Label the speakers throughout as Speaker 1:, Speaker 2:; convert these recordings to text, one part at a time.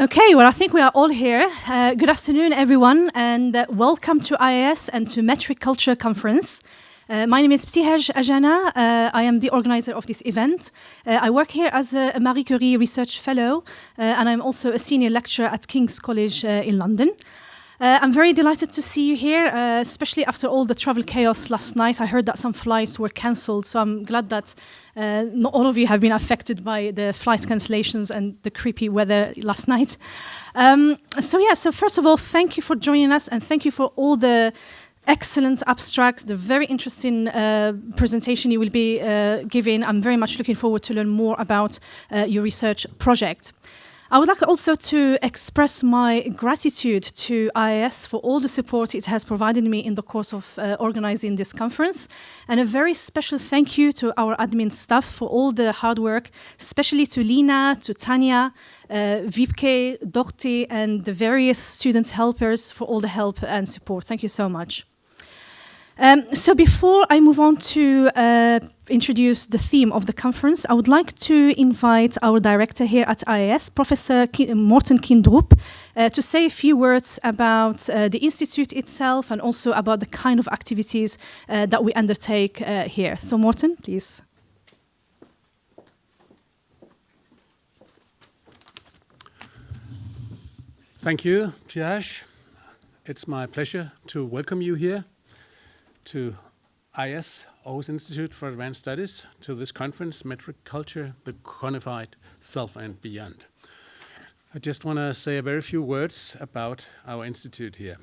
Speaker 1: Okay, well, I think we are all here. Good afternoon, everyone, and welcome to AIAS and to Metric Culture Conference. My name is Btihaj Ajana. I am the organizer of this event. I work here as a Marie Curie Research Fellow, and I'm also a senior lecturer at King's College in London. I'm very delighted to see you here, especially after all the travel chaos last night. I heard that some flights were cancelled, so I'm glad that not all of you have been affected by the flight cancellations and the creepy weather last night. So first of all, thank you for joining us, and thank you for all the excellent abstracts, the very interesting presentation you will be giving. I'm very much looking forward to learn more about your research project. I would like also to express my gratitude to AIAS for all the support it has provided me in the course of organizing this conference, and a very special thank you to our admin staff for all the hard work, especially to Lina, to Tanya, Vipke, Dorte, and the various student helpers for all the help and support. Thank you so much. So before I move on to introduce the theme of the conference, I would like to invite our director here at AIAS, Professor Morten Kyndrup, to say a few words about the institute itself and also about the kind of activities that we undertake here. So Morten, please.
Speaker 2: Thank you, Btihaj. It's my pleasure to welcome you here to AIAS, Aarhus Institute for Advanced Studies, to this conference, Metric Culture, the Quantified Self and Beyond. I just want to say a very few words about our institute here.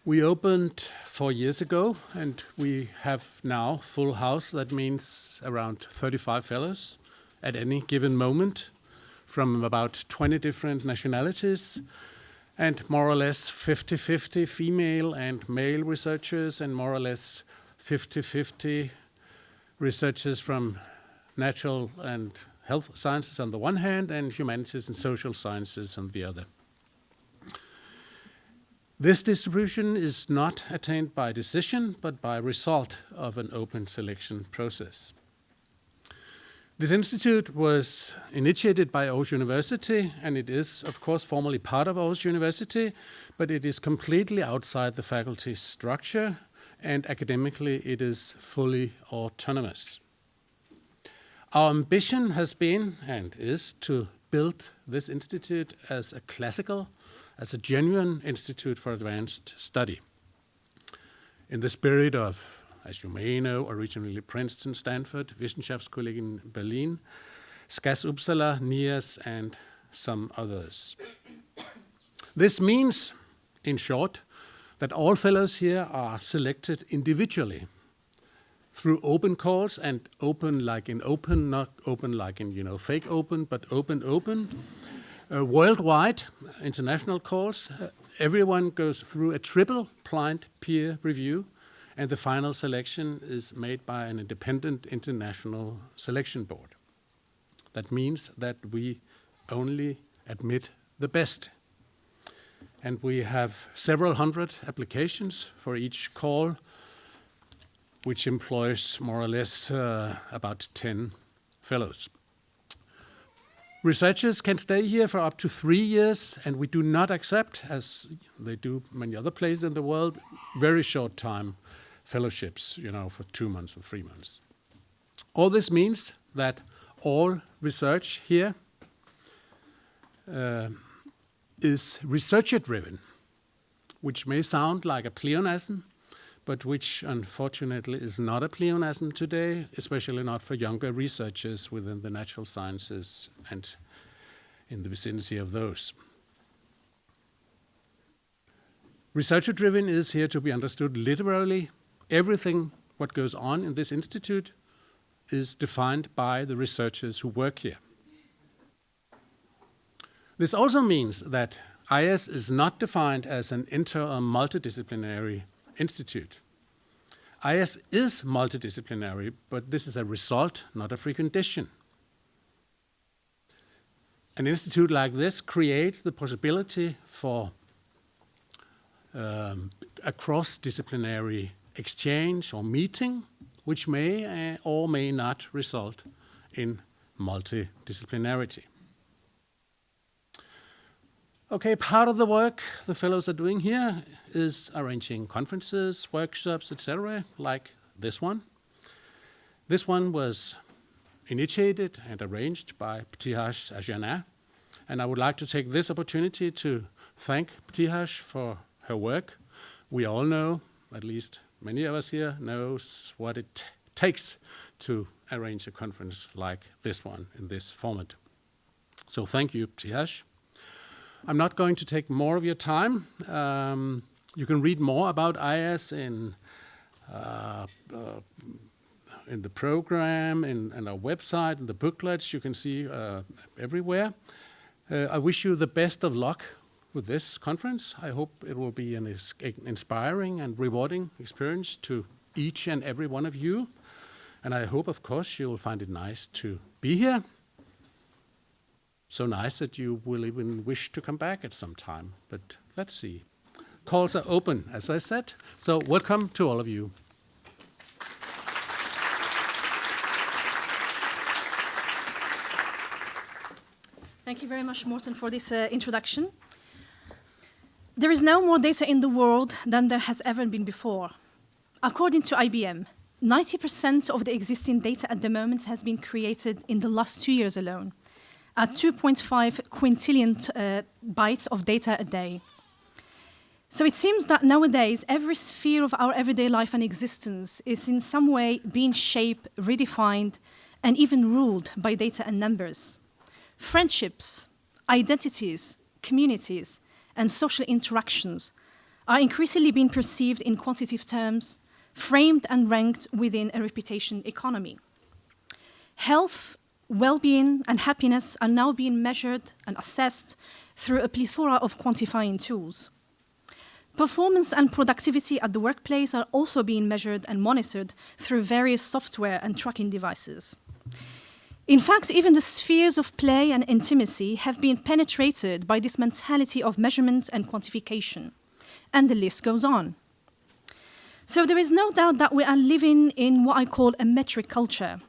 Speaker 2: We opened 4 years ago, and we have now full house. That means around 35 fellows at any given moment from about 20 different nationalities, and more or less 50-50 female and male researchers, and more or less 50-50 researchers from natural and health sciences on the one hand, and humanities and social sciences on the other. This distribution is not attained by decision, but by result of an open selection process. This institute was initiated by Aarhus University, and it is, of course, formally part of Aarhus University, but it is completely outside the faculty structure, and academically it is fully autonomous. Our ambition has been, and is, to build this institute as a genuine institute for advanced study. In the spirit of, as you may know, originally Princeton, Stanford, Wissenschaftskollegien Berlin, SCAS Uppsala, NIAS, and some others. This means, in short, that all fellows here are selected individually through open calls, and open like in open, not open like in, fake open, but open. Worldwide, international calls. Everyone goes through a triple blind peer review, and the final selection is made by an independent international selection board. That means that we only admit the best. And we have several hundred applications for each call, which employs more or less about 10 fellows. Researchers can stay here for up to 3 years, and we do not accept, as they do many other places in the world, very short time fellowships, for 2 months or 3 months. All this means that all research here is researcher-driven, which may sound like a pleonasm, but which unfortunately is not a pleonasm today, especially not for younger researchers within the natural sciences and in the vicinity of those. Researcher-driven is here to be understood literally. Everything what goes on in this institute is defined by the researchers who work here. This also means that AIAS is not defined as an inter- or multidisciplinary institute. AIAS is multidisciplinary, but this is a result, not a precondition. An institute like this creates the possibility for a cross-disciplinary exchange or meeting, which may or may not result in multidisciplinarity. Okay, part of the work the fellows are doing here is arranging conferences, workshops, etc., like this one. This one was initiated and arranged by Btihaj Ajana, and I would like to take this opportunity to thank Btihaj for her work. We all know, at least many of us here, knows what it takes to arrange a conference like this one in this format. So thank you, Btihaj. I'm not going to take more of your time. You can read more about AIAS in the program, in our website, in the booklets you can see everywhere. I wish you the best of luck with this conference. I hope it will be an inspiring and rewarding experience to each and every one of you. And I hope, of course, you will find it nice to be here. So nice that you will even wish to come back at some time. But let's see. Calls are open, as I said. So welcome to all of you.
Speaker 1: Thank you very much, Morten, for this introduction. There is now more data in the world than there has ever been before. According to IBM, 90% of the existing data at the moment has been created in the last 2 years alone, at 2.5 quintillion bytes of data a day. So it seems that nowadays, every sphere of our everyday life and existence is in some way being shaped, redefined, and even ruled by data and numbers. Friendships, identities, communities, and social interactions are increasingly being perceived in quantitative terms, framed and ranked within a reputation economy. Health, well-being, and happiness are now being measured and assessed through a plethora of quantifying tools. Performance and productivity at the workplace are also being measured and monitored through various software and tracking devices. In fact, even the spheres of play and intimacy have been penetrated by this mentality of measurement and quantification, and the list goes on. So there is no doubt that we are living in what I call a metric culture,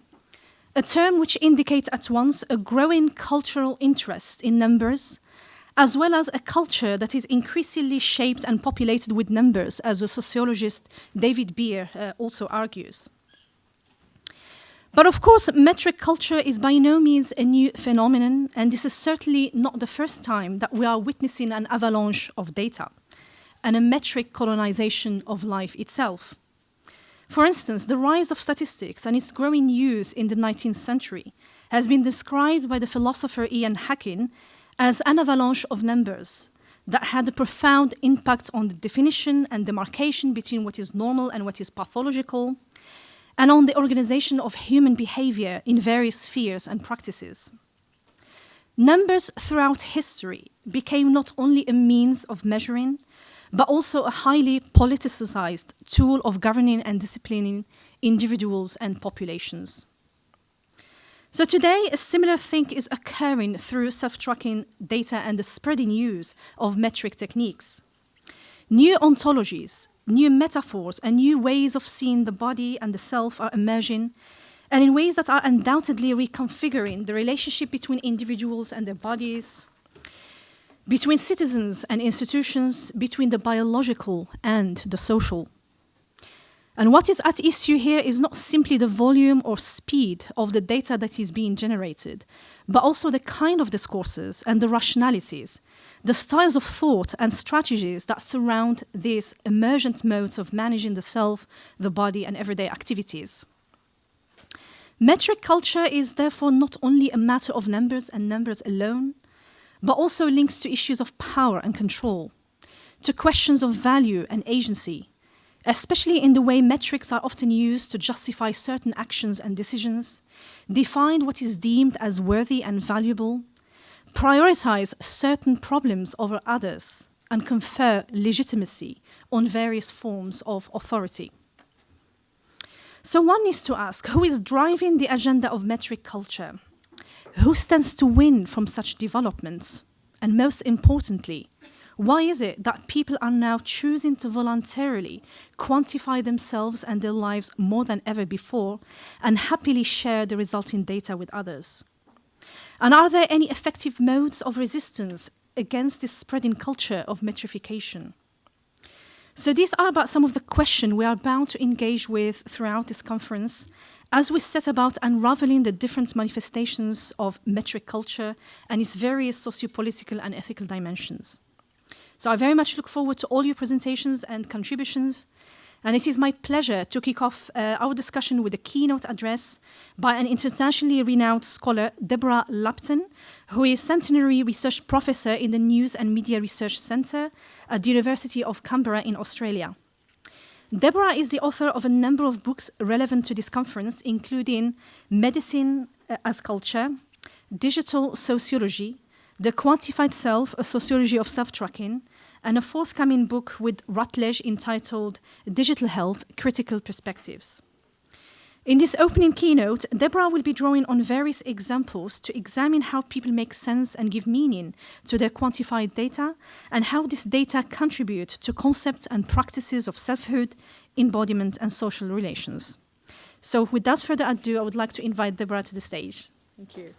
Speaker 1: a term which indicates at once a growing cultural interest in numbers, as well as a culture that is increasingly shaped and populated with numbers, as the sociologist David Beer also argues. But of course, metric culture is by no means a new phenomenon, and this is certainly not the first time that we are witnessing an avalanche of data and a metric colonization of life itself. For instance, the rise of statistics and its growing use in the 19th century has been described by the philosopher Ian Hacking as an avalanche of numbers that had a profound impact on the definition and demarcation between what is normal and what is pathological, and on the organization of human behavior in various spheres and practices. Numbers throughout history became not only a means of measuring, but also a highly politicized tool of governing and disciplining individuals and populations. So today, a similar thing is occurring through self-tracking data and the spreading use of metric techniques. New ontologies, new metaphors, and new ways of seeing the body and the self are emerging, and in ways that are undoubtedly reconfiguring the relationship between individuals and their bodies, between citizens and institutions, between the biological and the social. And what is at issue here is not simply the volume or speed of the data that is being generated, but also the kind of discourses and the rationalities, the styles of thought and strategies that surround these emergent modes of managing the self, the body, and everyday activities. Metric culture is therefore not only a matter of numbers and numbers alone, but also links to issues of power and control, to questions of value and agency, especially in the way metrics are often used to justify certain actions and decisions, define what is deemed as worthy and valuable, prioritize certain problems over others, and confer legitimacy on various forms of authority. So one needs to ask, who is driving the agenda of metric culture? Who stands to win from such developments? And most importantly, why is it that people are now choosing to voluntarily quantify themselves and their lives more than ever before and happily share the resulting data with others? And are there any effective modes of resistance against this spreading culture of metrification. So these are about some of the questions we are bound to engage with throughout this conference as we set about unraveling the different manifestations of metric culture and its various socio-political and ethical dimensions. So I very much look forward to all your presentations and contributions. And it is my pleasure to kick off our discussion with a keynote address by an internationally renowned scholar, Deborah Lipton, who is Centenary Research Professor in the News and Media Research Centre at the University of Canberra in Australia. Deborah is the author of a number of books relevant to this conference, including Medicine as Culture, Digital Sociology, The Quantified Self, A Sociology of Self-Tracking, and a forthcoming book with Routledge entitled Digital Health, Critical Perspectives. In this opening keynote, Deborah will be drawing on various examples to examine how people make sense and give meaning to their quantified data, and how this data contribute to concepts and practices of selfhood, embodiment, and social relations. So without further ado, I would like to invite Deborah to the stage. Thank you.